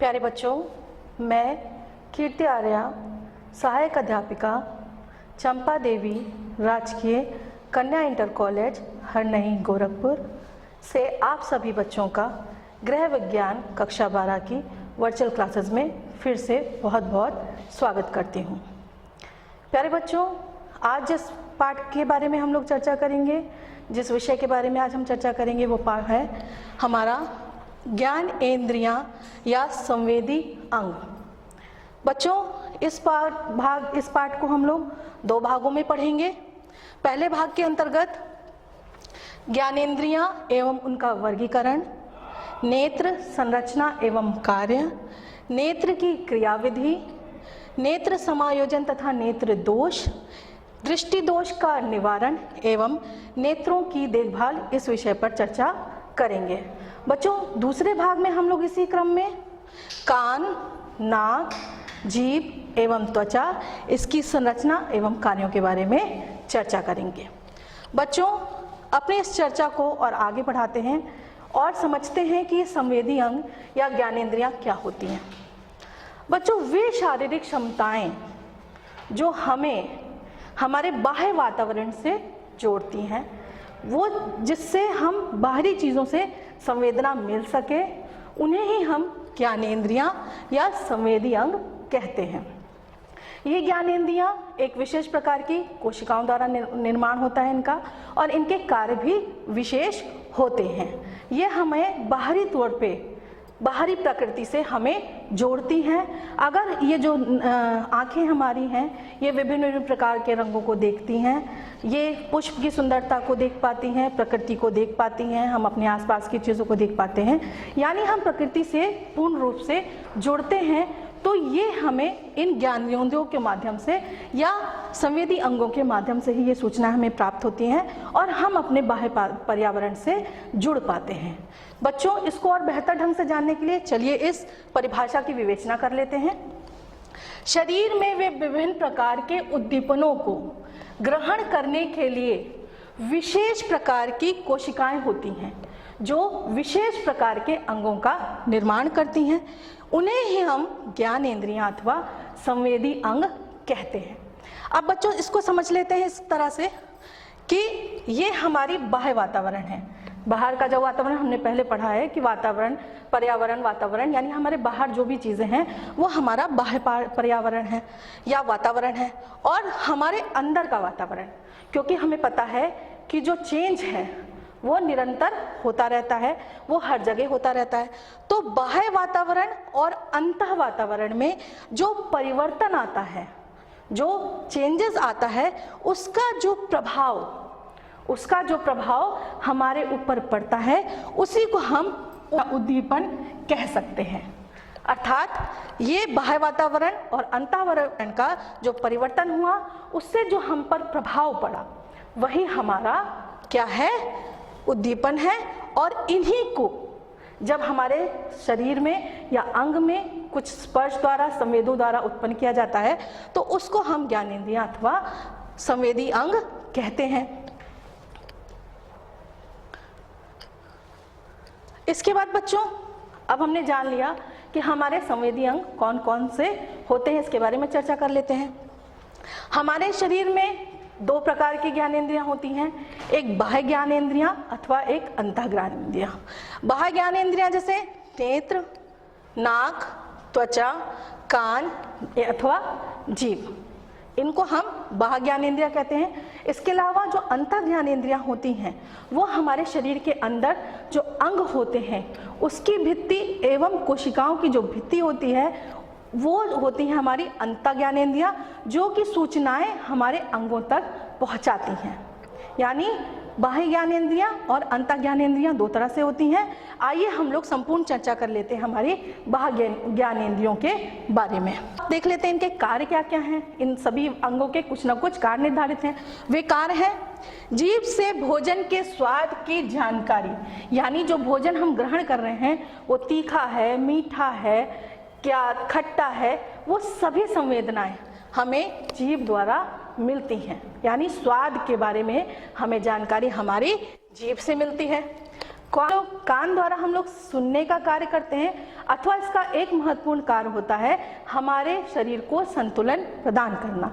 प्यारे बच्चों, मैं कीर्ति आर्या, सहायक अध्यापिका, चंपा देवी राजकीय कन्या इंटर कॉलेज हरनई गोरखपुर से आप सभी बच्चों का गृह विज्ञान कक्षा 12 की वर्चुअल क्लासेस में फिर से बहुत बहुत स्वागत करती हूँ। प्यारे बच्चों, आज जिस पाठ के बारे में हम लोग चर्चा करेंगे, जिस विषय के बारे में आज हम चर्चा करेंगे, वो पाठ है हमारा ज्ञान इंद्रियां या संवेदी अंग। बच्चों, इस पाठ को हम लोग दो भागों में पढ़ेंगे। पहले भाग के अंतर्गत ज्ञानेंद्रियां एवं उनका वर्गीकरण, नेत्र संरचना एवं कार्य, नेत्र की क्रियाविधि, नेत्र समायोजन तथा नेत्र दोष, दृष्टि दोष का निवारण एवं नेत्रों की देखभाल, इस विषय पर चर्चा करेंगे। बच्चों, दूसरे भाग में हम लोग इसी क्रम में कान, नाक, जीभ एवं त्वचा, इसकी संरचना एवं कार्यों के बारे में चर्चा करेंगे। बच्चों, अपने इस चर्चा को और आगे बढ़ाते हैं और समझते हैं कि संवेदी अंग या ज्ञानेंद्रियां क्या होती हैं। बच्चों, वे शारीरिक क्षमताएं जो हमें हमारे बाह्य वातावरण से जोड़ती हैं, वो जिससे हम बाहरी चीज़ों से संवेदना मिल सके, उन्हें ही हम ज्ञानेंद्रियां या संवेदी अंग कहते हैं। ये ज्ञानेंद्रियां एक विशेष प्रकार की कोशिकाओं द्वारा निर्माण होता है इनका, और इनके कार्य भी विशेष होते हैं। ये हमें बाहरी तौर पे, बाहरी प्रकृति से हमें जोड़ती हैं। अगर ये जो आँखें हमारी हैं, ये विभिन्न विभिन्न प्रकार के रंगों को देखती हैं, ये पुष्प की सुंदरता को देख पाती हैं, प्रकृति को देख पाती हैं, हम अपने आसपास की चीज़ों को देख पाते हैं, यानी हम प्रकृति से पूर्ण रूप से जुड़ते हैं। तो ये हमें इन ज्ञानेंद्रियों के माध्यम से या संवेदी अंगों के माध्यम से ही ये सूचना हमें प्राप्त होती हैं और हम अपने बाह्य पर्यावरण से जुड़ पाते हैं। बच्चों, इसको और बेहतर ढंग से जानने के लिए चलिए इस परिभाषा की विवेचना कर लेते हैं। शरीर में वे विभिन्न प्रकार के उद्दीपनों को ग्रहण करने के लिए विशेष प्रकार की कोशिकाएं होती हैं, जो विशेष प्रकार के अंगों का निर्माण करती हैं। उन्हें ही हम ज्ञानेंद्रियां अथवा संवेदी अंग कहते हैं। अब बच्चों, इसको समझ लेते हैं इस तरह से कि ये हमारी बाह्य वातावरण है। बाहर का जो वातावरण हमने पहले पढ़ा है कि वातावरण, पर्यावरण, वातावरण यानी हमारे बाहर जो भी चीज़ें हैं वो हमारा बाह्य पर्यावरण है या वातावरण है, और हमारे अंदर का वातावरण, क्योंकि हमें पता है कि जो चेंज है वो निरंतर होता रहता है, वो हर जगह होता रहता है। तो बाह्य वातावरण और अंतः वातावरण में जो परिवर्तन आता है, जो चेंजेस आता है, उसका जो प्रभाव हमारे ऊपर पड़ता है, उसी को हम उद्दीपन कह सकते हैं। अर्थात ये बाह्य वातावरण और अंतःवातावरण का जो परिवर्तन हुआ, उससे जो हम पर प्रभाव पड़ा, वही हमारा क्या है? उद्दीपन है। और इन्हीं को जब हमारे शरीर में या अंग में कुछ स्पर्श द्वारा, संवेदों द्वारा उत्पन्न किया जाता है, तो उसको हम ज्ञानेंद्रियां अथवा संवेदी अंग कहते हैं। इसके बाद बच्चों, अब हमने जान लिया कि हमारे संवेदी अंग कौन कौन से होते हैं, इसके बारे में चर्चा कर लेते हैं। हमारे शरीर में दो प्रकार की ज्ञानेंद्रियां होती हैं, एक बाह्य ज्ञानेंद्रियां अथवा एक अंतः ज्ञानेंद्रियां। बाह्य ज्ञानेंद्रियां जैसे नेत्र, नाक, त्वचा, कान अथवा जीभ, इनको हम बाह्य ज्ञानेंद्रियां कहते हैं। इसके अलावा जो अंतः ज्ञानेंद्रियां होती हैं, वो हमारे शरीर के अंदर जो अंग होते हैं, उसकी भित्ति एवं कोशिकाओं की जो भित्ति होती है, वो होती है हमारी अंतः ज्ञानेंद्रियां, जो कि सूचनाएं हमारे अंगों तक पहुंचाती हैं। यानी बाह्य ज्ञानेंद्रियां और अंतः ज्ञानेंद्रियां दो तरह से होती हैं। आइए हम लोग संपूर्ण चर्चा कर लेते हैं हमारी बाह्य ज्ञानेंद्रियों के बारे में। देख लेते हैं इनके कार्य क्या क्या हैं। इन सभी अंगों के कुछ न कुछ कार्य निर्धारित हैं। वे कार्य हैं: जीभ से भोजन के स्वाद की जानकारी, यानी जो भोजन हम ग्रहण कर रहे हैं वो तीखा है, मीठा है, क्या खट्टा है, वो सभी संवेदनाएं हमें जीभ द्वारा मिलती हैं। यानी स्वाद के बारे में हमें जानकारी हमारी जीभ से मिलती है। कान द्वारा हम लोग सुनने का कार्य करते हैं, अथवा इसका एक महत्वपूर्ण कार्य होता है हमारे शरीर को संतुलन प्रदान करना।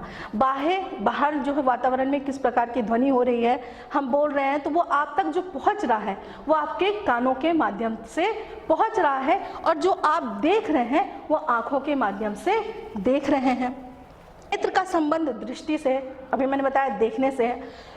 बाहर जो है वातावरण में किस प्रकार की ध्वनि हो रही है, हम बोल रहे हैं, तो वो आप तक जो पहुंच रहा है वो आपके कानों के माध्यम से पहुंच रहा है, और जो आप देख रहे हैं वो आंखों के माध्यम से देख रहे हैं। नेत्र का संबंध दृष्टि से, अभी मैंने बताया, देखने से है।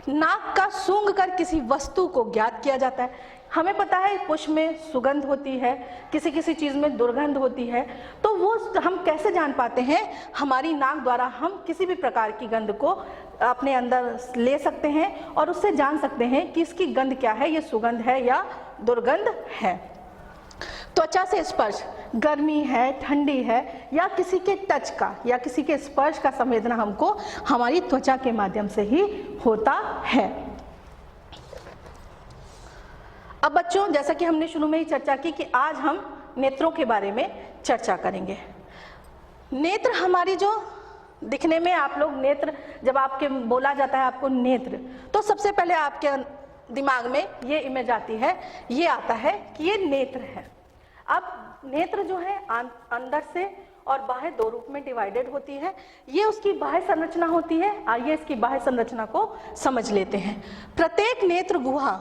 नाक का सूंघ कर किसी वस्तु को ज्ञात किया जाता है। हमें पता है पुष्प में सुगंध होती है, किसी किसी चीज़ में दुर्गंध होती है, तो वो हम कैसे जान पाते हैं? हमारी नाक द्वारा हम किसी भी प्रकार की गंध को अपने अंदर ले सकते हैं और उससे जान सकते हैं कि इसकी गंध क्या है, ये सुगंध है या दुर्गंध है। त्वचा से स्पर्श, गर्मी है, ठंडी है, या किसी के टच का या किसी के स्पर्श का संवेदना हमको हमारी त्वचा के माध्यम से ही होता है। अब बच्चों, जैसा कि हमने शुरू में ही चर्चा की कि आज हम नेत्रों के बारे में चर्चा करेंगे। नेत्र हमारी जो दिखने में, आप लोग नेत्र, जब आपके बोला जाता है आपको नेत्र, तो सबसे पहले आपके दिमाग में ये इमेज आती है, ये आता है कि ये नेत्र है। अब नेत्र जो है अंदर से और बाहर दो रूप में डिवाइडेड होती है। ये उसकी बाह्य संरचना होती है। आइए इसकी बाह्य संरचना को समझ लेते हैं। प्रत्येक नेत्र गुहा,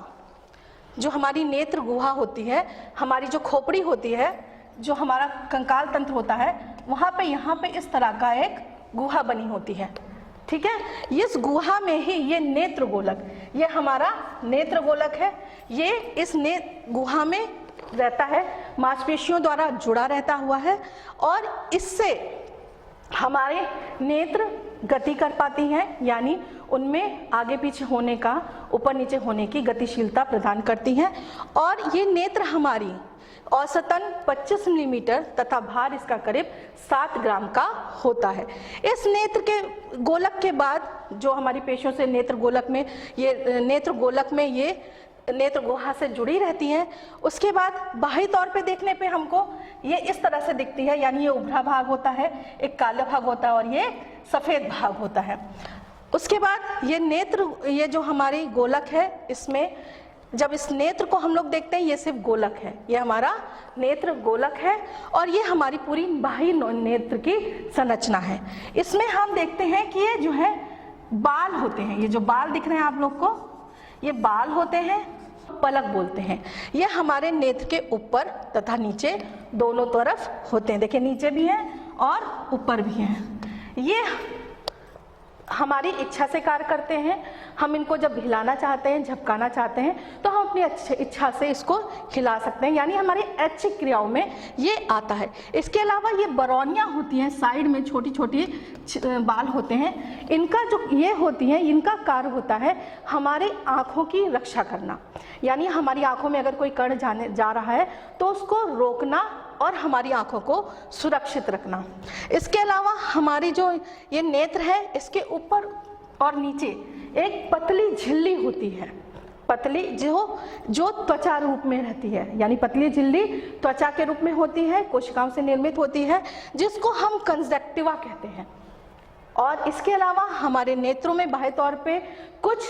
जो हमारी नेत्र गुहा होती है, हमारी जो खोपड़ी होती है, जो हमारा कंकाल तंत्र होता है, वहाँ पे यहाँ पे इस तरह का एक गुहा बनी होती है। ठीक है, इस गुहा में ही ये नेत्र गोलक, ये हमारा नेत्र गोलक है। ये इस गुहा में रहता है, मांसपेशियों द्वारा जुड़ा रहता हुआ है, और इससे हमारे नेत्र गति कर पाती हैं, यानी उनमें आगे पीछे होने का, ऊपर नीचे होने की गतिशीलता प्रदान करती हैं। और ये नेत्र हमारी औसतन 25 मिलीमीटर तथा भार इसका करीब 7 ग्राम का होता है। इस नेत्र के गोलक के बाद जो हमारी पेशियों से नेत्र गोलक में ये नेत्र गुहा से जुड़ी रहती हैं, उसके बाद बाहरी तौर पे देखने पे हमको ये इस तरह से दिखती है, यानी ये उभरा भाग होता है, एक काला भाग होता है और ये सफ़ेद भाग होता है। उसके बाद ये जो हमारी गोलक है, इसमें जब इस नेत्र को हम लोग देखते हैं, ये सिर्फ गोलक है, ये हमारा नेत्र गोलक है, और ये हमारी पूरी बाह्य नेत्र की संरचना है। इसमें हम देखते हैं कि ये जो है बाल होते हैं, ये जो बाल दिख रहे हैं आप लोग को, ये बाल होते हैं, पलक बोलते हैं। ये हमारे नेत्र के ऊपर तथा नीचे दोनों तरफ होते हैं। देखिए, नीचे भी हैं और ऊपर भी हैं। ये हमारी इच्छा से कार्य करते हैं। हम इनको जब हिलाना चाहते हैं, झपकाना चाहते हैं, तो हम अपनी इच्छा से इसको हिला सकते हैं, यानी हमारी ऐच्छिक क्रियाओं में ये आता है। इसके अलावा ये बरौनियाँ होती हैं, साइड में छोटी छोटी बाल होते हैं, इनका जो ये होती हैं, इनका कार्य होता है हमारे आँखों की रक्षा करना, यानी हमारी आँखों में अगर कोई कण जा रहा है तो उसको रोकना और हमारी आँखों को सुरक्षित रखना। इसके अलावा हमारी जो ये नेत्र है, इसके ऊपर और नीचे एक पतली झिल्ली होती है, पतली जो त्वचा रूप में रहती है, यानी पतली झिल्ली त्वचा के रूप में होती है, कोशिकाओं से निर्मित होती है, जिसको हम कंजक्टिवा कहते हैं। और इसके अलावा हमारे नेत्रों में बाह्य तौर पे कुछ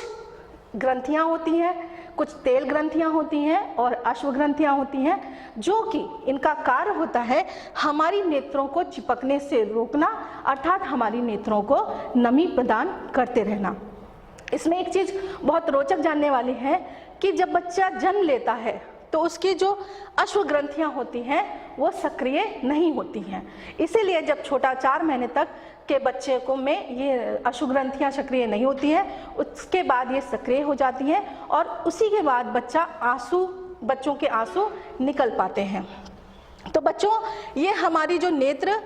ग्रंथियाँ होती हैं, कुछ तेल ग्रंथियाँ होती हैं और अश्व ग्रंथियाँ होती हैं, जो कि इनका कार्य होता है हमारी नेत्रों को चिपकने से रोकना, अर्थात हमारी नेत्रों को नमी प्रदान करते रहना। इसमें एक चीज़ बहुत रोचक जानने वाली है कि जब बच्चा जन्म लेता है तो उसकी जो अश्व ग्रंथियाँ होती हैं वो सक्रिय नहीं होती हैं। इसीलिए जब छोटा 4 महीने तक के बच्चे को में ये अश्व ग्रंथियाँ सक्रिय नहीं होती हैं, उसके बाद ये सक्रिय हो जाती हैं और उसी के बाद बच्चों के आंसू निकल पाते हैं। तो बच्चों, ये हमारी जो नेत्र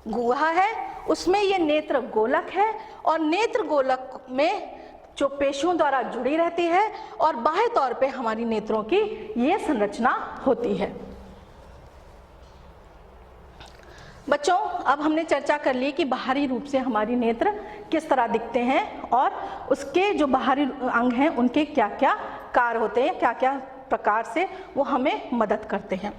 गुहा है उसमें ये नेत्र गोलक है, और नेत्र गोलक में जो पेशियों द्वारा जुड़ी रहती है और बाह्य तौर पे हमारी नेत्रों की ये संरचना होती है। बच्चों, अब हमने चर्चा कर ली कि बाहरी रूप से हमारी नेत्र किस तरह दिखते हैं और उसके जो बाहरी अंग हैं उनके क्या क्या कार्य होते हैं, क्या क्या प्रकार से वो हमें मदद करते हैं।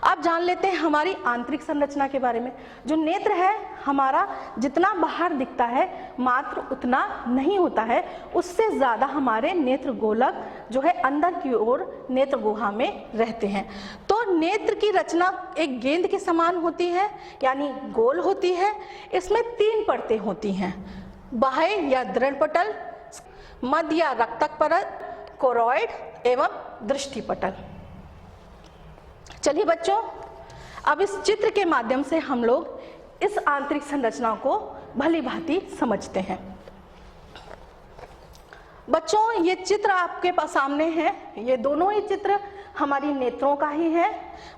अब जान लेते हैं हमारी आंतरिक संरचना के बारे में। जो नेत्र है हमारा जितना बाहर दिखता है मात्र उतना नहीं होता है, उससे ज़्यादा हमारे नेत्र गोलक जो है अंदर की ओर नेत्र गुहा में रहते हैं। तो नेत्र की रचना एक गेंद के समान होती है, यानी गोल होती है। इसमें 3 परतें होती हैं, बाह्य या दृढ़ पटल, मध्य या रक्तक परत, कोरॉइड एवं दृष्टि पटल। चलिए बच्चों, अब इस चित्र के माध्यम से हम लोग इस आंतरिक संरचना को भली भांति समझते हैं। बच्चों, ये चित्र आपके पास सामने है, ये दोनों ही चित्र हमारी नेत्रों का ही है।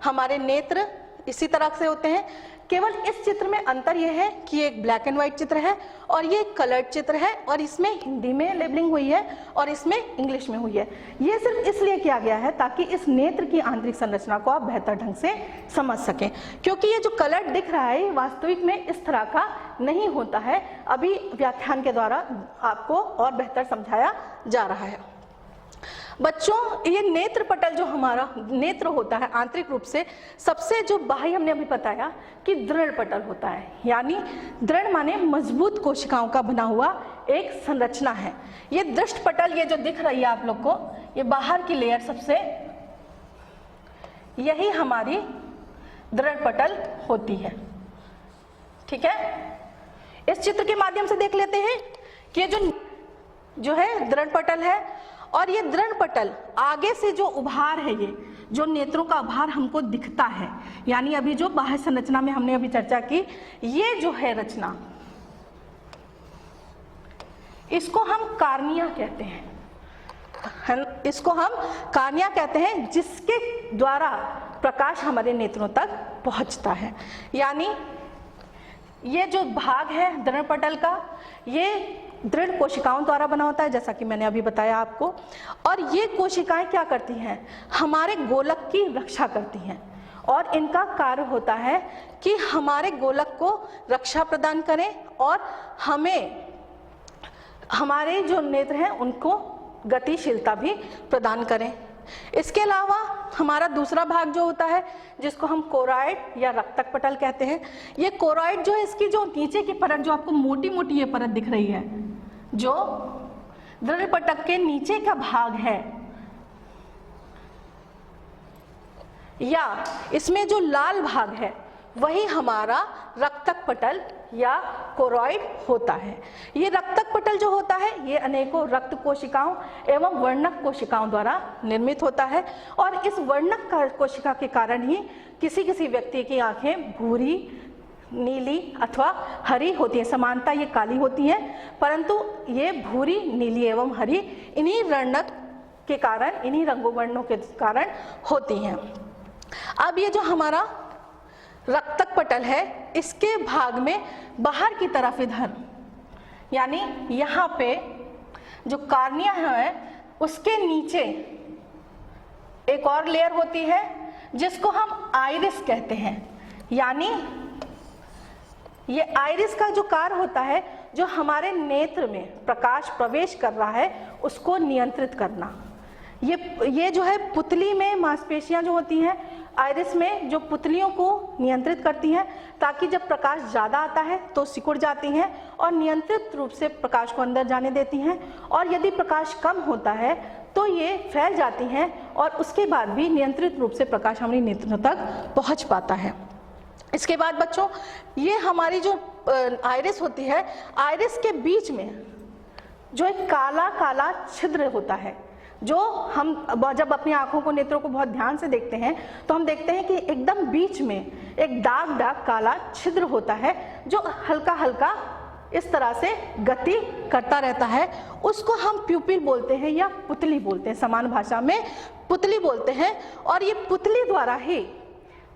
हमारे नेत्र इसी तरह से होते हैं, केवल इस चित्र में अंतर यह है कि ये एक ब्लैक एंड व्हाइट चित्र है और ये कलर्ड चित्र है, और इसमें हिंदी में लेबलिंग हुई है और इसमें इंग्लिश में हुई है। ये सिर्फ इसलिए किया गया है ताकि इस नेत्र की आंतरिक संरचना को आप बेहतर ढंग से समझ सकें, क्योंकि ये जो कलर्ड दिख रहा है वास्तविक में इस तरह का नहीं होता है। अभी व्याख्यान के द्वारा आपको और बेहतर समझाया जा रहा है। बच्चों, ये नेत्र पटल जो हमारा नेत्र होता है आंतरिक रूप से सबसे जो बाह्य हमने अभी बताया कि दृढ़ पटल होता है, यानी दृढ़ माने मजबूत कोशिकाओं का बना हुआ एक संरचना है। ये दृष्ट पटल, ये जो दिख रही है आप लोग को, ये बाहर की लेयर सबसे, यही हमारी दृढ़ पटल होती है। ठीक है, इस चित्र के माध्यम से देख लेते हैं कि ये जो है दृढ़ पटल है, और ये दृढ़ पटल आगे से जो उभार है, ये जो नेत्रों का उभार हमको दिखता है, यानी अभी जो बाह्य संरचना में हमने अभी चर्चा की, ये जो है रचना, इसको हम कार्निया कहते हैं। इसको हम कार्निया कहते हैं, जिसके द्वारा प्रकाश हमारे नेत्रों तक पहुंचता है। यानी ये जो भाग है दृढ़ पटल का, ये दृढ़ कोशिकाओं द्वारा बना होता है, जैसा कि मैंने अभी बताया आपको। और ये कोशिकाएं क्या करती हैं, हमारे गोलक की रक्षा करती हैं, और इनका कार्य होता है कि हमारे गोलक को रक्षा प्रदान करें और हमें हमारे जो नेत्र हैं उनको गतिशीलता भी प्रदान करें। इसके अलावा हमारा दूसरा भाग जो होता है, जिसको हम कोरॉइड या रक्तक पटल कहते हैं, ये कोरॉइड जो है, इसकी जो नीचे की परत जो आपको मोटी मोटी ये परत दिख रही है, जो दृढ़ पटल के नीचे का भाग है, या इसमें जो लाल भाग है वही हमारा रक्तक पटल या कोरॉइड होता है। ये रक्तक पटल जो होता है ये अनेकों रक्त कोशिकाओं एवं वर्णक कोशिकाओं द्वारा निर्मित होता है, और इस वर्णक कोशिका के कारण ही किसी किसी व्यक्ति की आंखें भूरी, नीली अथवा हरी होती है। समानता ये काली होती है, परंतु ये भूरी, नीली एवं हरी इन्हीं वर्णक के कारण, इन्हीं रंगों वर्णों के कारण होती हैं। अब ये जो हमारा रक्तक पटल है, इसके भाग में बाहर की तरफ इधर, यानी यहाँ पे जो कार्निया है उसके नीचे एक और लेयर होती है जिसको हम आइरिस कहते हैं। यानी ये आइरिस का जो कार्य होता है, जो हमारे नेत्र में प्रकाश प्रवेश कर रहा है उसको नियंत्रित करना। ये जो है पुतली में मांसपेशियां जो होती हैं आइरिस में, जो पुतलियों को नियंत्रित करती हैं, ताकि जब प्रकाश ज़्यादा आता है तो सिकुड़ जाती हैं और नियंत्रित रूप से प्रकाश को अंदर जाने देती हैं, और यदि प्रकाश कम होता है तो ये फैल जाती हैं और उसके बाद भी नियंत्रित रूप से प्रकाश हमारी नेत्रों तक पहुंच पाता है। इसके बाद बच्चों, ये हमारी जो आइरिस होती है, आइरिस के बीच में जो एक काला काला छिद्र होता है, जो हम जब अपनी आंखों को, नेत्रों को बहुत ध्यान से देखते हैं तो हम देखते हैं कि एकदम बीच में एक दाग दाग काला छिद्र होता है, जो हल्का हल्का इस तरह से गति करता रहता है। उसको हम प्यूपिल बोलते हैं या पुतली बोलते हैं, समान भाषा में पुतली बोलते हैं। और ये पुतली द्वारा ही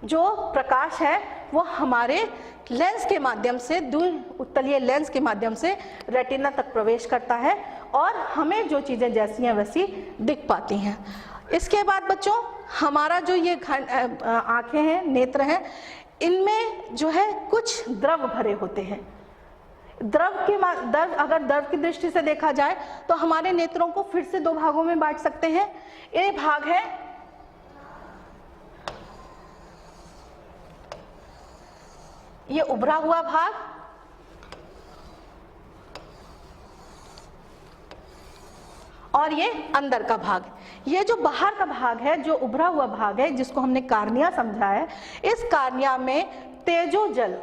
जो प्रकाश है वो हमारे लेंस के माध्यम से, दूर उत्तलीय लेंस के माध्यम से रेटिना तक प्रवेश करता है और हमें जो चीज़ें जैसी हैं वैसी दिख पाती हैं। इसके बाद बच्चों, हमारा जो ये आँखें हैं, नेत्र हैं, इनमें जो है कुछ द्रव भरे होते हैं। अगर द्रव की दृष्टि से देखा जाए तो हमारे नेत्रों को फिर से 2 भागों में बांट सकते हैं। ये भाग है ये उभरा हुआ भाग, और ये अंदर का भाग। ये जो बाहर का भाग है, जो उभरा हुआ भाग है, जिसको हमने कार्निया समझा है, इस कार्निया में तेजोजल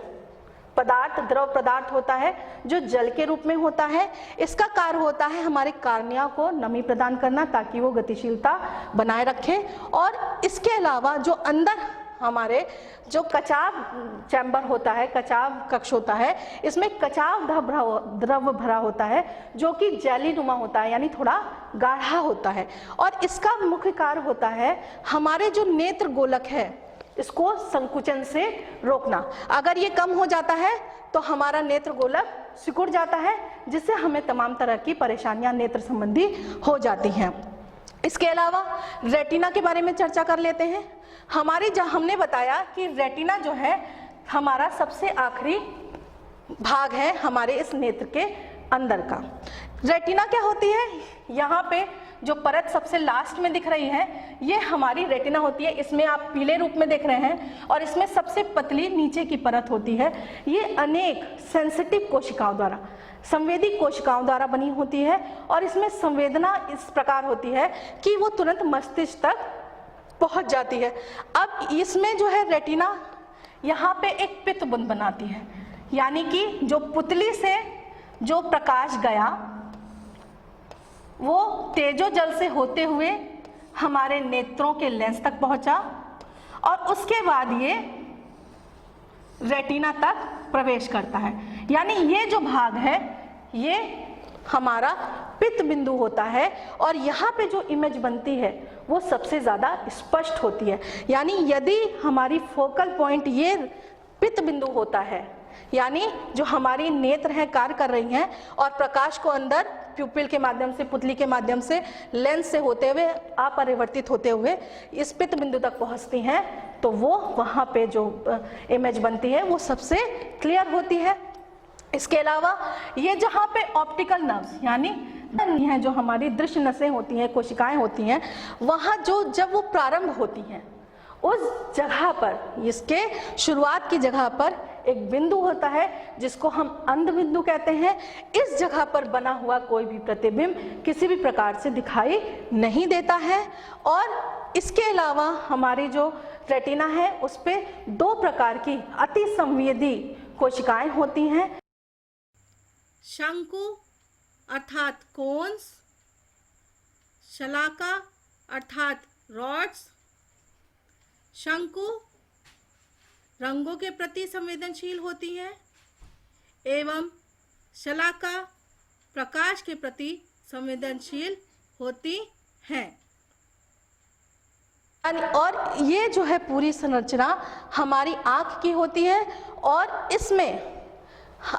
पदार्थ, द्रव पदार्थ होता है जो जल के रूप में होता है। इसका कार्य होता है हमारे कार्निया को नमी प्रदान करना ताकि वो गतिशीलता बनाए रखे। और इसके अलावा जो अंदर हमारे जो कचाव चैम्बर होता है, कचाव कक्ष होता है, इसमें कचाव द्रव भरा होता है जो कि जेली नुमा होता है, यानी थोड़ा गाढ़ा होता है। और इसका मुख्य कार्य होता है हमारे जो नेत्र गोलक है इसको संकुचन से रोकना। अगर ये कम हो जाता है तो हमारा नेत्र गोलक सिकुड़ जाता है, जिससे हमें तमाम तरह की परेशानियां नेत्र संबंधी हो जाती हैं। इसके अलावा रेटिना के बारे में चर्चा कर लेते हैं। हमने बताया कि रेटिना जो है हमारा सबसे आखिरी भाग है हमारे इस नेत्र के अंदर का। रेटिना क्या होती है? यहाँ पे जो परत सबसे लास्ट में दिख रही है ये हमारी रेटिना होती है। इसमें आप पीले रूप में देख रहे हैं और इसमें सबसे पतली नीचे की परत होती है। ये अनेक सेंसिटिव कोशिकाओं द्वारा, संवेदी कोशिकाओं द्वारा बनी होती है और इसमें संवेदना इस प्रकार होती है कि वो तुरंत मस्तिष्क तक पहुंच जाती है। अब इसमें जो है रेटिना यहाँ पे एक पित्त बुंद बनाती है, यानी कि जो पुतली से जो प्रकाश गया वो तेजोजल से होते हुए हमारे नेत्रों के लेंस तक पहुंचा और उसके बाद ये रेटिना तक प्रवेश करता है। यानी ये जो भाग है ये हमारा पित्त बिंदु होता है और यहाँ पे जो इमेज बनती है वो सबसे ज़्यादा स्पष्ट होती है। यानी यदि हमारी फोकल पॉइंट ये पित्त बिंदु होता है, यानी जो हमारी नेत्र हैं कार्य कर रही हैं और प्रकाश को अंदर प्यूपिल के माध्यम से, पुतली के माध्यम से, लेंस से होते हुए, अपरिवर्तित होते हुए इस पित्त बिंदु तक पहुंचती हैं, तो वो वहाँ पे जो इमेज बनती है वो सबसे क्लियर होती है। इसके अलावा ये जहाँ पे ऑप्टिकल नर्व्स यानी है जो हमारी दृश्य नसें होती हैं, कोशिकाएं होती हैं, वहाँ जो जब वो प्रारंभ होती हैं उस जगह पर, इसके शुरुआत की जगह पर एक बिंदु होता है जिसको हम अंध बिंदु कहते हैं। इस जगह पर बना हुआ कोई भी प्रतिबिंब किसी भी प्रकार से दिखाई नहीं देता है। और इसके अलावा हमारी जो रेटिना है उस पे दो प्रकार की अति संवेदी कोशिकाएं होती हैं। शंकु अर्थात कोन्स, शलाका अर्थात रॉड्स। शंकु रंगों के प्रति संवेदनशील होती है एवं शलाका प्रकाश के प्रति संवेदनशील होती हैं। और ये जो है पूरी संरचना हमारी आँख की होती है और इसमें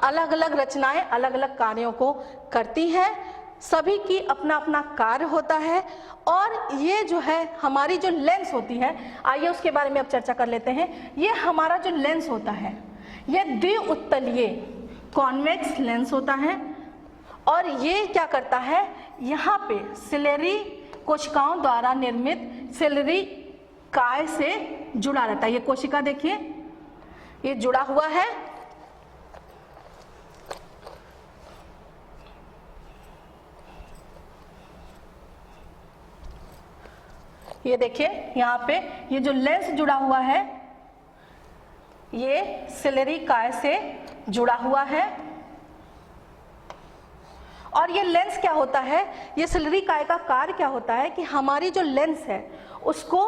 अलग अलग रचनाएं अलग अलग कार्यों को करती हैं। सभी की अपना अपना कार्य होता है। और ये जो है हमारी जो लेंस होती है, आइए उसके बारे में अब चर्चा कर लेते हैं। ये हमारा जो लेंस होता है ये द्विउत्तलीय कॉन्वेक्स लेंस होता है और ये क्या करता है, यहाँ पे सिलेरी कोशिकाओं द्वारा निर्मित सिलेरी काय से जुड़ा रहता है। ये कोशिका देखिए ये जुड़ा हुआ है। ये देखिए यहाँ पे ये जो लेंस जुड़ा हुआ है ये सिलेरी काय से जुड़ा हुआ है। और ये लेंस क्या होता है, ये सिलेरी काय का कार्य क्या होता है कि हमारी जो लेंस है उसको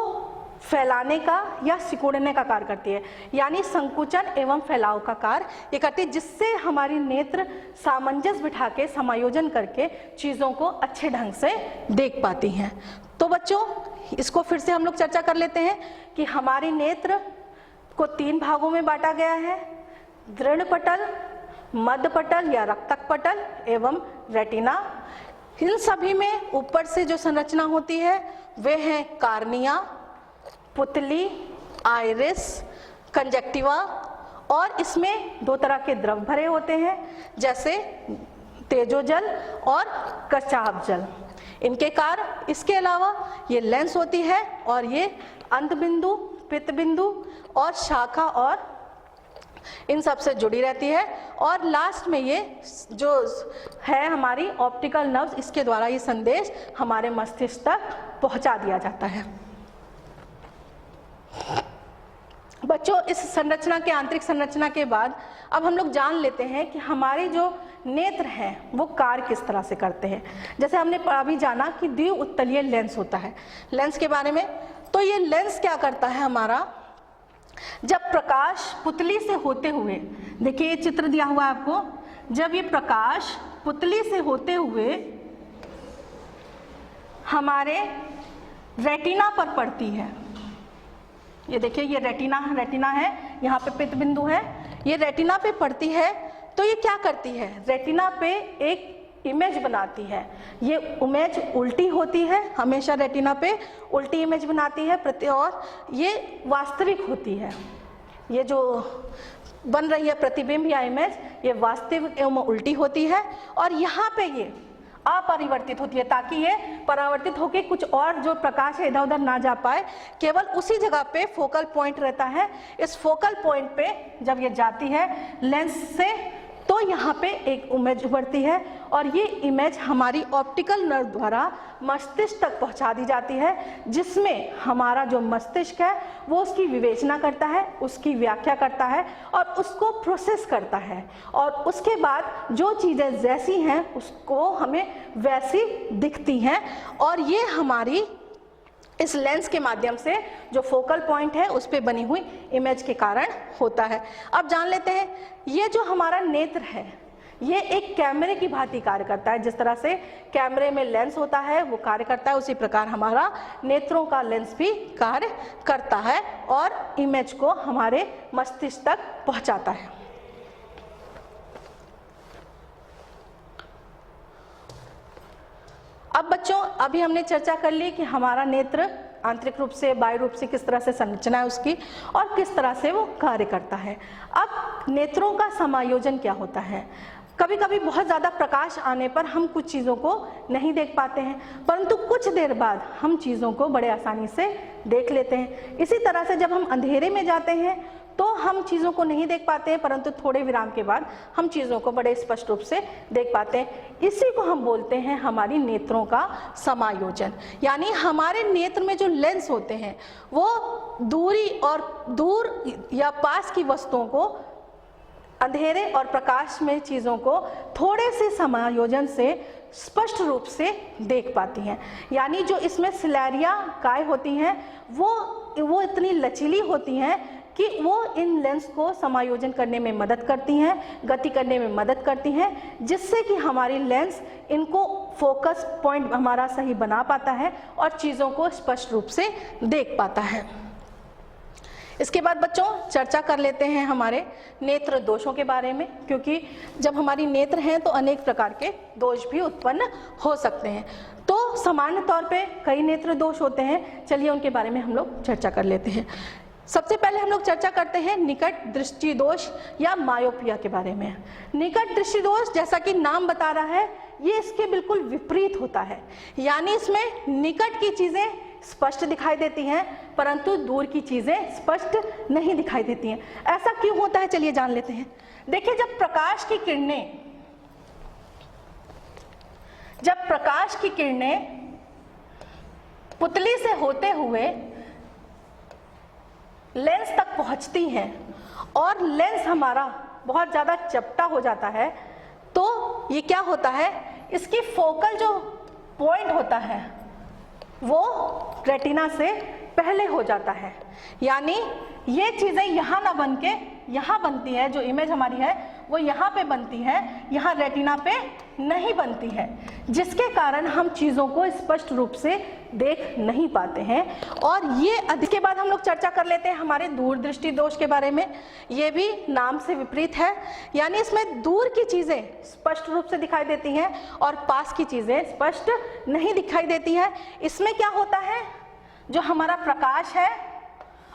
फैलाने का या सिकुड़ने का कार्य करती है, यानी संकुचन एवं फैलाव का कार्य ये करती है, जिससे हमारी नेत्र सामंजस्य बिठा के समायोजन करके चीज़ों को अच्छे ढंग से देख पाती हैं। तो बच्चों इसको फिर से हम लोग चर्चा कर लेते हैं कि हमारी नेत्र को तीन भागों में बांटा गया है, दृढ़ पटल, मध्य पटल या रक्तक पटल एवं रेटिना। इन सभी में ऊपर से जो संरचना होती है वे हैं कार्निया, पुतली, आइरिस, कंजक्टिवा। और इसमें दो तरह के द्रव भरे होते हैं जैसे तेजोजल और कचाव जल, इनके कार्य। इसके अलावा ये लेंस होती है और ये अंत बिंदु, पित्त बिंदु और शाखा और इन सब से जुड़ी रहती है। और लास्ट में ये जो है हमारी ऑप्टिकल नर्व्स, इसके द्वारा ये संदेश हमारे मस्तिष्क तक पहुंचा दिया जाता है। बच्चों, इस संरचना के, आंतरिक संरचना के बाद अब हम लोग जान लेते हैं कि हमारे जो नेत्र हैं वो कार्य किस तरह से करते हैं। जैसे हमने अभी जाना कि द्विउत्तलीय लेंस होता है, लेंस के बारे में। तो ये लेंस क्या करता है हमारा, जब प्रकाश पुतली से होते हुए, देखिए ये चित्र दिया हुआ है आपको, जब ये प्रकाश पुतली से होते हुए हमारे रेटिना पर पड़ती है, ये देखिए ये रेटिना है, यहाँ पे पित्त बिंदु है, ये रेटिना पे पड़ती है, तो ये क्या करती है, रेटिना पे एक इमेज बनाती है। ये इमेज उल्टी होती है, हमेशा रेटिना पे उल्टी इमेज बनाती है और ये वास्तविक होती है। ये जो बन रही है प्रतिबिंब या इमेज, ये वास्तविक एवं उल्टी होती है। और यहाँ पे ये अपरिवर्तित होती है, ताकि ये परावर्तित होकर कुछ और जो प्रकाश है इधर उधर ना जा पाए, केवल उसी जगह पे फोकल पॉइंट रहता है। इस फोकल पॉइंट पे जब ये जाती है लेंस से, तो यहाँ पे एक इमेज उभरती है और ये इमेज हमारी ऑप्टिकल नर्व द्वारा मस्तिष्क तक पहुँचा दी जाती है, जिसमें हमारा जो मस्तिष्क है वो उसकी विवेचना करता है, उसकी व्याख्या करता है और उसको प्रोसेस करता है। और उसके बाद जो चीज़ें जैसी हैं उसको हमें वैसी दिखती हैं, और ये हमारी इस लेंस के माध्यम से जो फोकल पॉइंट है उस पे बनी हुई इमेज के कारण होता है। अब जान लेते हैं, ये जो हमारा नेत्र है ये एक कैमरे की भांति कार्य करता है। जिस तरह से कैमरे में लेंस होता है वो कार्य करता है, उसी प्रकार हमारा नेत्रों का लेंस भी कार्य करता है और इमेज को हमारे मस्तिष्क तक पहुंचाता है। अब बच्चों, अभी हमने चर्चा कर ली कि हमारा नेत्र आंतरिक रूप से, बाह्य रूप से किस तरह से संरचना है उसकी और किस तरह से वो कार्य करता है। अब नेत्रों का समायोजन क्या होता है। कभी कभी बहुत ज़्यादा प्रकाश आने पर हम कुछ चीज़ों को नहीं देख पाते हैं, परंतु कुछ देर बाद हम चीज़ों को बड़े आसानी से देख लेते हैं। इसी तरह से जब हम अंधेरे में जाते हैं तो हम चीज़ों को नहीं देख पाते हैं, परंतु थोड़े विराम के बाद हम चीज़ों को बड़े स्पष्ट रूप से देख पाते हैं। इसी को हम बोलते हैं हमारी नेत्रों का समायोजन। यानी हमारे नेत्र में जो लेंस होते हैं वो दूरी और दूर या पास की वस्तुओं को, अंधेरे और प्रकाश में चीज़ों को थोड़े से समायोजन से स्पष्ट रूप से देख पाती हैं। यानी जो इसमें सिलेरिया काय होती हैं वो इतनी लचीली होती हैं कि वो इन लेंस को समायोजन करने में मदद करती हैं, गति करने में मदद करती हैं, जिससे कि हमारी लेंस इनको फोकस पॉइंट हमारा सही बना पाता है और चीज़ों को स्पष्ट रूप से देख पाता है। इसके बाद बच्चों चर्चा कर लेते हैं हमारे नेत्र दोषों के बारे में, क्योंकि जब हमारी नेत्र हैं तो अनेक प्रकार के दोष भी उत्पन्न हो सकते हैं। तो सामान्य तौर पे कई नेत्र दोष होते हैं, चलिए उनके बारे में हम लोग चर्चा कर लेते हैं। सबसे पहले हम लोग चर्चा करते हैं निकट दृष्टि दोष या मायोपिया के बारे में। निकट दृष्टि दोष, जैसा कि नाम बता रहा है, ये इसके बिल्कुल विपरीत होता है। यानी इसमें निकट की चीज़ें स्पष्ट दिखाई देती हैं परंतु दूर की चीज़ें स्पष्ट नहीं दिखाई देती हैं। ऐसा क्यों होता है, चलिए जान लेते हैं। देखिए, जब प्रकाश की किरणें पुतली से होते हुए लेंस तक पहुंचती हैं और लेंस हमारा बहुत ज़्यादा चपटा हो जाता है, तो ये क्या होता है, इसकी फोकल जो पॉइंट होता है वो रेटिना से पहले हो जाता है। यानी ये चीज़ें यहाँ ना बन के यहाँ बनती है, जो इमेज हमारी है वो यहाँ पे बनती है, यहाँ रेटिना पे नहीं बनती है, जिसके कारण हम चीज़ों को स्पष्ट रूप से देख नहीं पाते हैं। और ये इसके बाद हम लोग चर्चा कर लेते हैं हमारे दूरदृष्टि दोष के बारे में। ये भी नाम से विपरीत है, यानी इसमें दूर की चीज़ें स्पष्ट रूप से दिखाई देती हैं और पास की चीज़ें स्पष्ट नहीं दिखाई देती हैं। इसमें क्या होता है, जो हमारा प्रकाश है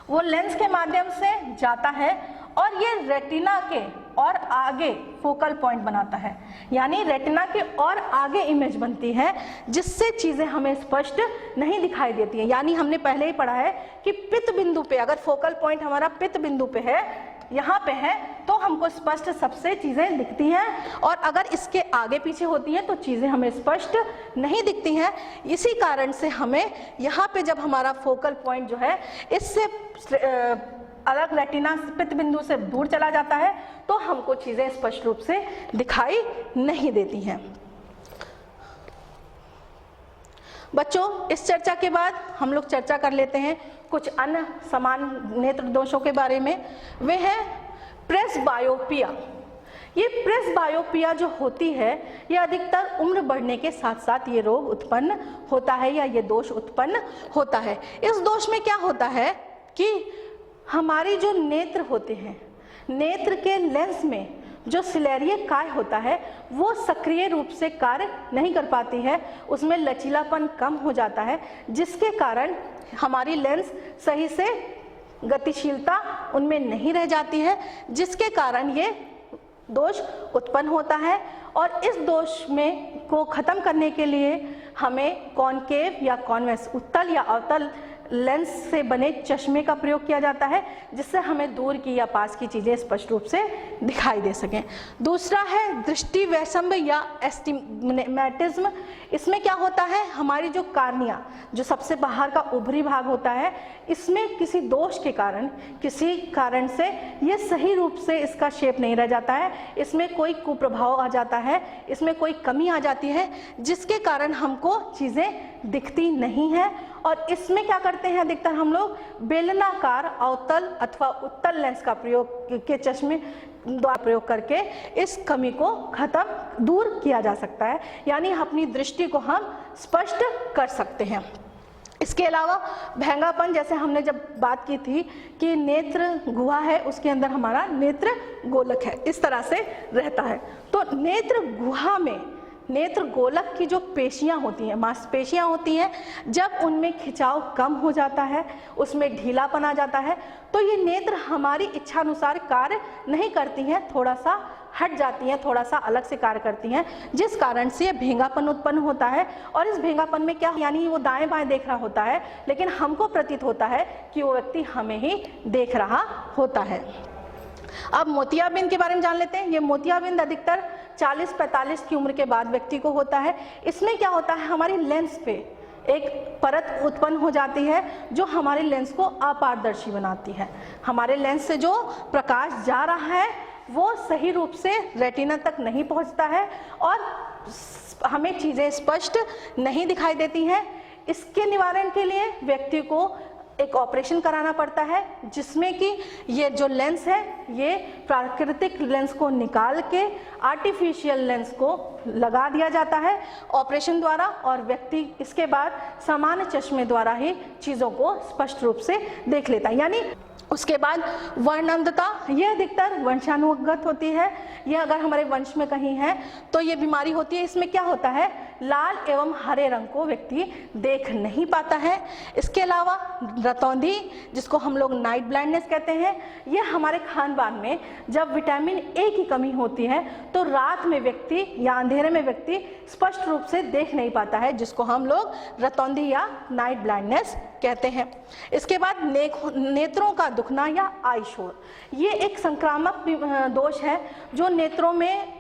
वो लेंस के माध्यम से जाता है और ये रेटिना के और आगे फोकल पॉइंट बनाता है, यानी रेटिना के और आगे इमेज बनती है, जिससे चीज़ें हमें स्पष्ट नहीं दिखाई देती हैं। यानी हमने पहले ही पढ़ा है कि पित्त बिंदु पे, अगर फोकल पॉइंट हमारा पित्त बिंदु पे है, यहाँ पे है तो हमको स्पष्ट सबसे चीज़ें दिखती हैं, और अगर इसके आगे पीछे होती हैं तो चीज़ें हमें स्पष्ट नहीं दिखती हैं। इसी कारण से हमें यहाँ पे जब हमारा फोकल पॉइंट जो है इससे अलग रेटिना स्फीत बिंदु से दूर चला जाता है तो हमको चीज़ें स्पष्ट रूप से दिखाई नहीं देती हैं। बच्चों, इस चर्चा के बाद हम लोग चर्चा कर लेते हैं कुछ अन्य समान नेत्र दोषों के बारे में। वे हैं प्रेसबायोपिया। ये प्रेसबायोपिया जो होती है ये अधिकतर उम्र बढ़ने के साथ साथ ये रोग उत्पन्न होता है या ये दोष उत्पन्न होता है। इस दोष में क्या होता है कि हमारी जो नेत्र होते हैं, नेत्र के लेंस में जो सिलेरिय काय होता है वो सक्रिय रूप से कार्य नहीं कर पाती है, उसमें लचीलापन कम हो जाता है, जिसके कारण हमारी लेंस सही से गतिशीलता उनमें नहीं रह जाती है, जिसके कारण ये दोष उत्पन्न होता है। और इस दोष में को खत्म करने के लिए हमें कॉनकेव या कॉन्वेक्स, उत्तल या अवतल लेंस से बने चश्मे का प्रयोग किया जाता है, जिससे हमें दूर की या पास की चीज़ें स्पष्ट रूप से दिखाई दे सकें। दूसरा है दृष्टि वैषम्य या एस्टिग्मेटिज्म। इसमें क्या होता है, हमारी जो कार्निया, जो सबसे बाहर का ऊपरी भाग होता है, इसमें किसी दोष के कारण, किसी कारण से ये सही रूप से इसका शेप नहीं रह जाता है, इसमें कोई कुप्रभाव आ जाता है, इसमें कोई कमी आ जाती है, जिसके कारण हमको चीज़ें दिखती नहीं है। और इसमें क्या करते हैं, अधिकतर हम लोग बेलनाकार अवतल अथवा उत्तल लेंस का प्रयोग के चश्मे द्वारा प्रयोग करके इस कमी को खत्म दूर किया जा सकता है, यानी अपनी दृष्टि को हम स्पष्ट कर सकते हैं। इसके अलावा भैंगापन, जैसे हमने जब बात की थी कि नेत्र गुहा है, उसके अंदर हमारा नेत्र गोलक है, इस तरह से रहता है। तो नेत्र गुहा में नेत्र गोलक की जो पेशियां होती हैं, मांसपेशियां होती हैं, जब उनमें खिंचाव कम हो जाता है, उसमें ढीलापन आ जाता है, तो ये नेत्र हमारी इच्छानुसार कार्य नहीं करती हैं, थोड़ा सा हट जाती हैं, थोड़ा सा अलग से कार्य करती हैं, जिस कारण से ये भेंगापन उत्पन्न होता है। और इस भेंगापन में क्या, यानी वो दाएं बाएं देख रहा होता है, लेकिन हमको प्रतीत होता है कि वो व्यक्ति हमें ही देख रहा होता है। अब मोतियाबिंद के बारे में जान लेते हैं। ये मोतियाबिंद अधिकतर 40-45 की उम्र के बाद व्यक्ति को होता है। इसमें क्या होता है, हमारी लेंस पे एक परत उत्पन्न हो जाती है जो हमारे लेंस को अपारदर्शी बनाती है। हमारे लेंस से जो प्रकाश जा रहा है वो सही रूप से रेटिना तक नहीं पहुंचता है और हमें चीज़ें स्पष्ट नहीं दिखाई देती हैं। इसके निवारण के लिए व्यक्ति को एक ऑपरेशन कराना पड़ता है, जिसमें कि ये जो लेंस है ये प्राकृतिक लेंस को निकाल के आर्टिफिशियल लेंस को लगा दिया जाता है ऑपरेशन द्वारा, और व्यक्ति इसके बाद सामान्य चश्मे द्वारा ही चीज़ों को स्पष्ट रूप से देख लेता है। यानी उसके बाद वर्णअंधता, यह अधिकतर वंशानुगत होती है। यह अगर हमारे वंश में कहीं है तो ये बीमारी होती है। इसमें क्या होता है, लाल एवं हरे रंग को व्यक्ति देख नहीं पाता है। इसके अलावा रतौंधी, जिसको हम लोग नाइट ब्लाइंडनेस कहते हैं, यह हमारे खान पान में जब विटामिन ए की कमी होती है तो रात में व्यक्ति या अंधेरे में व्यक्ति स्पष्ट रूप से देख नहीं पाता है, जिसको हम लोग रतौंधी या नाइट ब्लाइंडनेस कहते हैं। इसके बाद नेत्रों का दुखना या आई शोर, ये एक संक्रामक दोष है जो नेत्रों में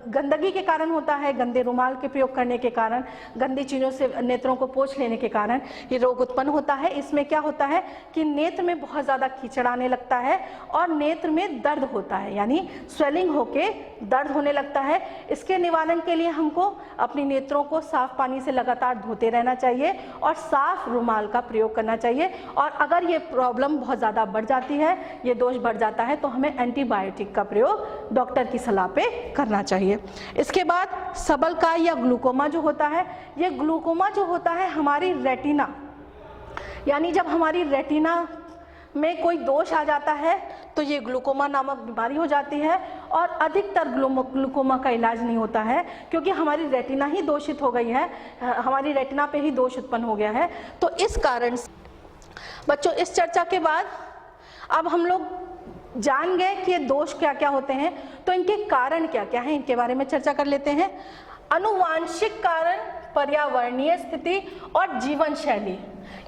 गंदगी के कारण होता है, गंदे रुमाल के प्रयोग करने के कारण, गंदी चीज़ों से नेत्रों को पोंछ लेने के कारण ये रोग उत्पन्न होता है। इसमें क्या होता है कि नेत्र में बहुत ज़्यादा कीचड़ आने लगता है और नेत्र में दर्द होता है, यानी स्वेलिंग होके दर्द होने लगता है। इसके निवारण के लिए हमको अपनी नेत्रों को साफ पानी से लगातार धोते रहना चाहिए और साफ रुमाल का प्रयोग करना चाहिए। और अगर ये प्रॉब्लम बहुत ज़्यादा बढ़ जाती है, ये दोष बढ़ जाता है, तो हमें एंटीबायोटिक का प्रयोग डॉक्टर की सलाह पे करना चाहिए। इसके बाद सबलकाय या ग्लूकोमा जो होता है, ये ग्लूकोमा जो होता है हमारी रेटिना, यानी जब हमारी रेटिना में कोई दोष आ जाता है तो ये ग्लूकोमा नामक बीमारी हो जाती है। और अधिकतर ग्लूकोमा का इलाज नहीं होता है, क्योंकि हमारी रेटिना ही दोषित हो गई है, हमारी रेटिना पे ही दोष उत्पन्न हो गया है। तो इस कारण बच्चों, इस चर्चा के बाद अब हम लोग जान गए कि ये दोष क्या क्या होते हैं, तो इनके कारण क्या क्या हैं, इनके बारे में चर्चा कर लेते हैं। अनुवांशिक कारण पर्यावरणीय स्थिति और जीवन शैली।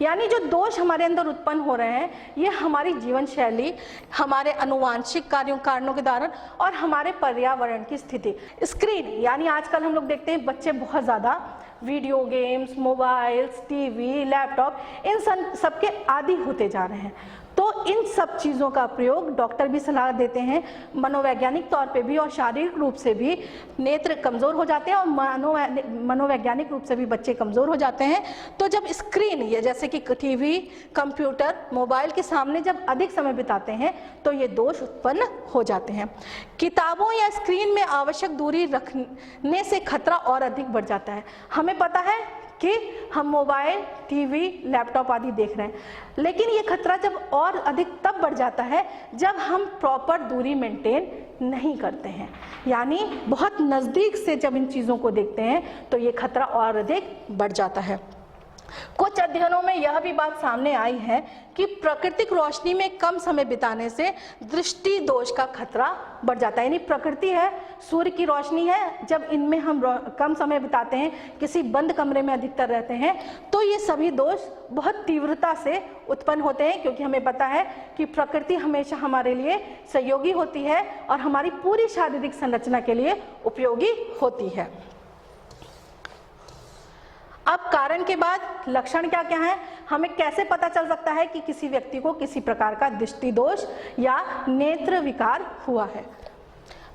यानी जो दोष हमारे अंदर उत्पन्न हो रहे हैं ये हमारी जीवन शैली, हमारे आनुवांशिक कारणों के कारण और हमारे पर्यावरण की स्थिति। स्क्रीन यानी आजकल हम लोग देखते हैं बच्चे बहुत ज़्यादा video games, mobiles, TV, laptop इन सब के आदी होते जा रहे हैं। तो इन सब चीज़ों का प्रयोग डॉक्टर भी सलाह देते हैं, मनोवैज्ञानिक तौर पे भी और शारीरिक रूप से भी नेत्र कमज़ोर हो जाते हैं और मनोवैज्ञानिक रूप से भी बच्चे कमज़ोर हो जाते हैं। तो जब स्क्रीन ये जैसे कि टीवी, कंप्यूटर, मोबाइल के सामने जब अधिक समय बिताते हैं तो ये दोष उत्पन्न हो जाते हैं। किताबों या स्क्रीन में आवश्यक दूरी रखने से खतरा और अधिक बढ़ जाता है। हमें पता है कि हम मोबाइल, टीवी, लैपटॉप आदि देख रहे हैं, लेकिन ये खतरा जब और अधिक तब बढ़ जाता है जब हम प्रॉपर दूरी मेंटेन नहीं करते हैं। यानी बहुत नज़दीक से जब इन चीज़ों को देखते हैं तो ये खतरा और अधिक बढ़ जाता है। कुछ अध्ययनों में यह भी बात सामने आई है कि प्राकृतिक रोशनी में कम समय बिताने से दृष्टि दोष का खतरा बढ़ जाता है। यानी प्रकृति है, सूर्य की रोशनी है, जब इनमें हम कम समय बिताते हैं, किसी बंद कमरे में अधिकतर रहते हैं, तो ये सभी दोष बहुत तीव्रता से उत्पन्न होते हैं, क्योंकि हमें पता है कि प्रकृति हमेशा हमारे लिए सहयोगी होती है और हमारी पूरी शारीरिक संरचना के लिए उपयोगी होती है। अब कारण के बाद लक्षण क्या क्या हैं, हमें कैसे पता चल सकता है कि किसी व्यक्ति को किसी प्रकार का दृष्टि दोष या नेत्र विकार हुआ है।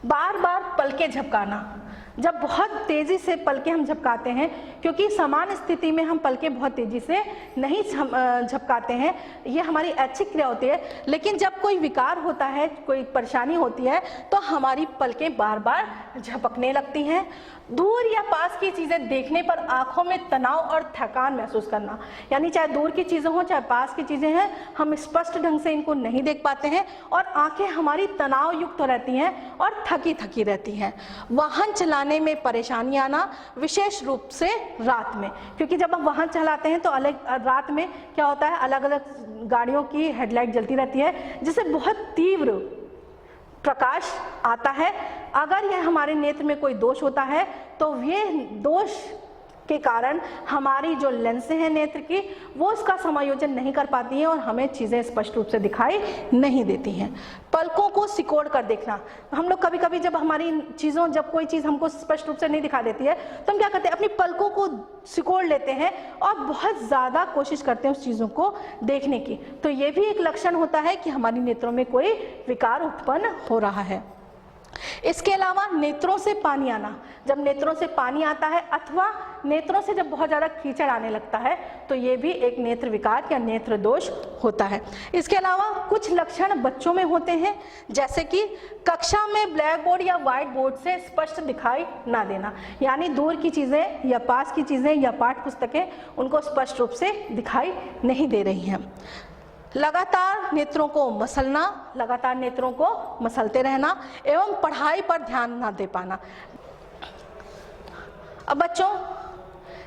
बार बार पलकें झपकाना, जब बहुत तेज़ी से पलकें हम झपकाते हैं, क्योंकि समान स्थिति में हम पलकें बहुत तेज़ी से नहीं झपकाते हैं, ये हमारी ऐच्छिक क्रिया होती है, लेकिन जब कोई विकार होता है, कोई परेशानी होती है, तो हमारी पलकें बार बार झपकने लगती हैं। दूर या पास की चीज़ें देखने पर आँखों में तनाव और थकान महसूस करना, यानी चाहे दूर की चीज़ें हों चाहे पास की चीज़ें हैं, हम स्पष्ट ढंग से इनको नहीं देख पाते हैं और आँखें हमारी तनाव युक्त रहती हैं और थकी थकी रहती हैं। वाहन चलाने में परेशानी आना, विशेष रूप से रात में, क्योंकि जब हम वाहन चलाते हैं तो रात में क्या होता है, अलग अलग गाड़ियों की हेडलाइट जलती रहती है, जिससे बहुत तीव्र प्रकाश आता है। अगर यह हमारे नेत्र में कोई दोष होता है तो ये दोष के कारण हमारी जो लेंसें हैं नेत्र की, वो इसका समायोजन नहीं कर पाती हैं और हमें चीज़ें स्पष्ट रूप से दिखाई नहीं देती हैं। पलकों को सिकोड़ कर देखना, हम लोग कभी कभी जब हमारी चीज़ों जब कोई चीज़ हमको स्पष्ट रूप से नहीं दिखाई देती है तो हम क्या करते हैं, अपनी पलकों को सिकोड़ लेते हैं और बहुत ज़्यादा कोशिश करते हैं उस चीज़ों को देखने की। तो ये भी एक लक्षण होता है कि हमारी नेत्रों में कोई विकार उत्पन्न हो रहा है। इसके अलावा नेत्रों से पानी आना, जब नेत्रों से पानी आता है अथवा नेत्रों से जब बहुत ज़्यादा कीचड़ आने लगता है तो ये भी एक नेत्र विकार या नेत्र दोष होता है। इसके अलावा कुछ लक्षण बच्चों में होते हैं, जैसे कि कक्षा में ब्लैक बोर्ड या व्हाइट बोर्ड से स्पष्ट दिखाई ना देना, यानी दूर की चीज़ें या पास की चीज़ें या पाठ्य पुस्तकें उनको स्पष्ट रूप से दिखाई नहीं दे रही हैं। लगातार नेत्रों को मसलना, लगातार नेत्रों को मसलते रहना एवं पढ़ाई पर ध्यान ना दे पाना। अब बच्चों,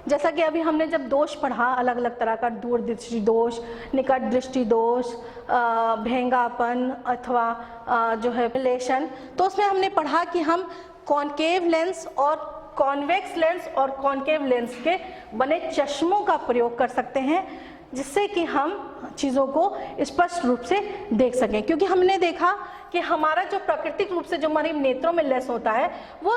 जैसा कि अभी हमने जब दोष पढ़ा, अलग अलग तरह का दूर दृष्टि दोष, निकट दृष्टि दोष, भेंगापन अथवा जो है रिलेशन, तो उसमें हमने पढ़ा कि हम कॉनकेव लेंस और कॉन्वेक्स लेंस और कॉनकेव लेंस के बने चश्मों का प्रयोग कर सकते हैं, जिससे कि हम चीज़ों को स्पष्ट रूप से देख सकें। क्योंकि हमने देखा कि हमारा जो प्राकृतिक रूप से जो हमारे नेत्रों में लेंस होता है वो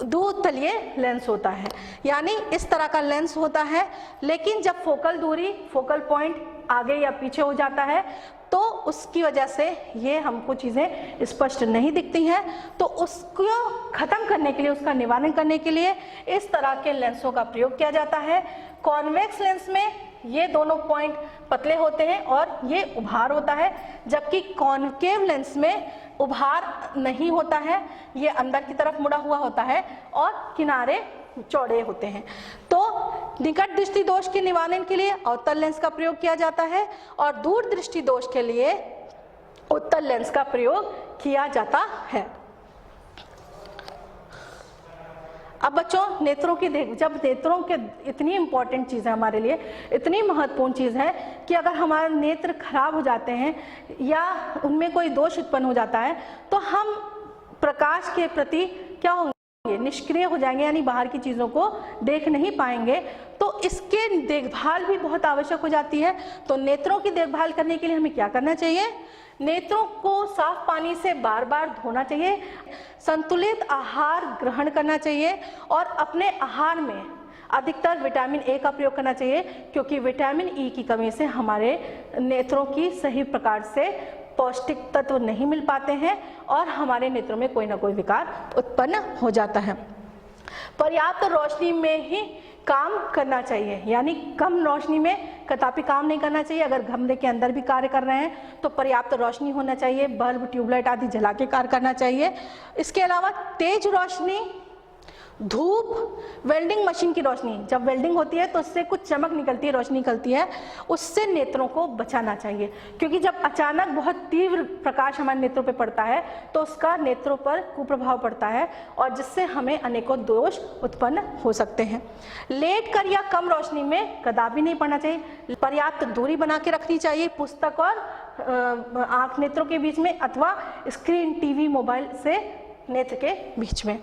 द्वितलीय लेंस होता है, यानी इस तरह का लेंस होता है, लेकिन जब फोकल दूरी, फोकल पॉइंट आगे या पीछे हो जाता है तो उसकी वजह से ये हमको चीज़ें स्पष्ट नहीं दिखती हैं। तो उसको ख़त्म करने के लिए, उसका निवारण करने के लिए इस तरह के लेंसों का प्रयोग किया जाता है। कॉन्वेक्स लेंस में ये दोनों पॉइंट पतले होते हैं और ये उभार होता है, जबकि कॉनकेव लेंस में उभार नहीं होता है, ये अंदर की तरफ मुड़ा हुआ होता है और किनारे चौड़े होते हैं। तो निकट दृष्टि दोष के निवारण के लिए अवतल लेंस का प्रयोग किया जाता है और दूर दृष्टि दोष के लिए उत्तल लेंस का प्रयोग किया जाता है। अब बच्चों, नेत्रों की जब नेत्रों के इतनी इम्पॉर्टेंट चीज़ है हमारे लिए, इतनी महत्वपूर्ण चीज़ है कि अगर हमारे नेत्र खराब हो जाते हैं या उनमें कोई दोष उत्पन्न हो जाता है तो हम प्रकाश के प्रति क्या होंगे, निष्क्रिय हो जाएंगे, यानी बाहर की चीज़ों को देख नहीं पाएंगे, तो इसके देखभाल भी बहुत आवश्यक हो जाती है। तो नेत्रों की देखभाल करने के लिए हमें क्या करना चाहिए? नेत्रों को साफ पानी से बार बार धोना चाहिए, संतुलित आहार ग्रहण करना चाहिए और अपने आहार में अधिकतर विटामिन ए का प्रयोग करना चाहिए, क्योंकि विटामिन ई की कमी से हमारे नेत्रों की सही प्रकार से पौष्टिक तत्व नहीं मिल पाते हैं और हमारे नेत्रों में कोई ना कोई विकार उत्पन्न हो जाता है। पर्याप्त रोशनी में ही काम करना चाहिए, यानी कम रोशनी में कदापि काम नहीं करना चाहिए। अगर कमरे के अंदर भी कार्य कर रहे हैं तो पर्याप्त रोशनी होना चाहिए, बल्ब ट्यूबलाइट आदि जला के कार्य करना चाहिए। इसके अलावा तेज रोशनी, धूप, वेल्डिंग मशीन की रोशनी, जब वेल्डिंग होती है तो उससे कुछ चमक निकलती है, रोशनी निकलती है, उससे नेत्रों को बचाना चाहिए, क्योंकि जब अचानक बहुत तीव्र प्रकाश हमारे नेत्रों पर पड़ता है तो उसका नेत्रों पर कुप्रभाव पड़ता है और जिससे हमें अनेकों दोष उत्पन्न हो सकते हैं। लेट कर या कम रोशनी में कदापि नहीं पढ़ना चाहिए। पर्याप्त दूरी बना के रखनी चाहिए पुस्तक और आँख नेत्रों के बीच में, अथवा स्क्रीन, टीवी, मोबाइल से नेत्र के बीच में।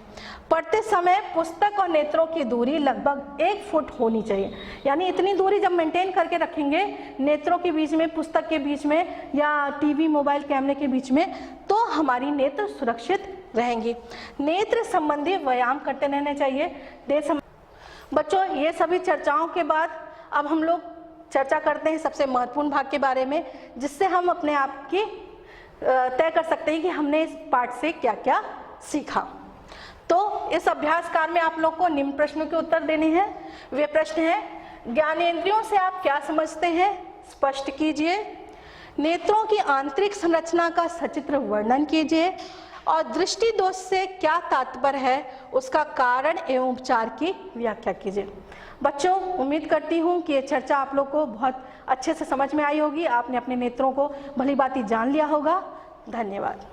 पढ़ते समय पुस्तक और नेत्रों की दूरी लगभग 1 फुट होनी चाहिए, यानी इतनी दूरी जब मेंटेन करके रखेंगे नेत्रों के बीच में, पुस्तक के बीच में या टीवी, मोबाइल, कैमरे के बीच में, तो हमारी नेत्र सुरक्षित रहेंगी। नेत्र संबंधी व्यायाम करते रहने चाहिए। बच्चों, ये सभी चर्चाओं के बाद अब हम लोग चर्चा करते हैं सबसे महत्वपूर्ण भाग के बारे में, जिससे हम अपने आप की तय कर सकते हैं कि हमने इस पाठ से क्या क्या सीखा। तो इस अभ्यास काल में आप लोग को निम्न प्रश्नों के उत्तर देने हैं। वे प्रश्न हैं: ज्ञानेंद्रियों से आप क्या समझते हैं, स्पष्ट कीजिए। नेत्रों की आंतरिक संरचना का सचित्र वर्णन कीजिए और दृष्टि दोष से क्या तात्पर्य है, उसका कारण एवं उपचार की व्याख्या कीजिए। बच्चों, उम्मीद करती हूँ कि ये चर्चा आप लोग को बहुत अच्छे से समझ में आई होगी। आपने अपने नेत्रों को भली भांति जान लिया होगा। धन्यवाद।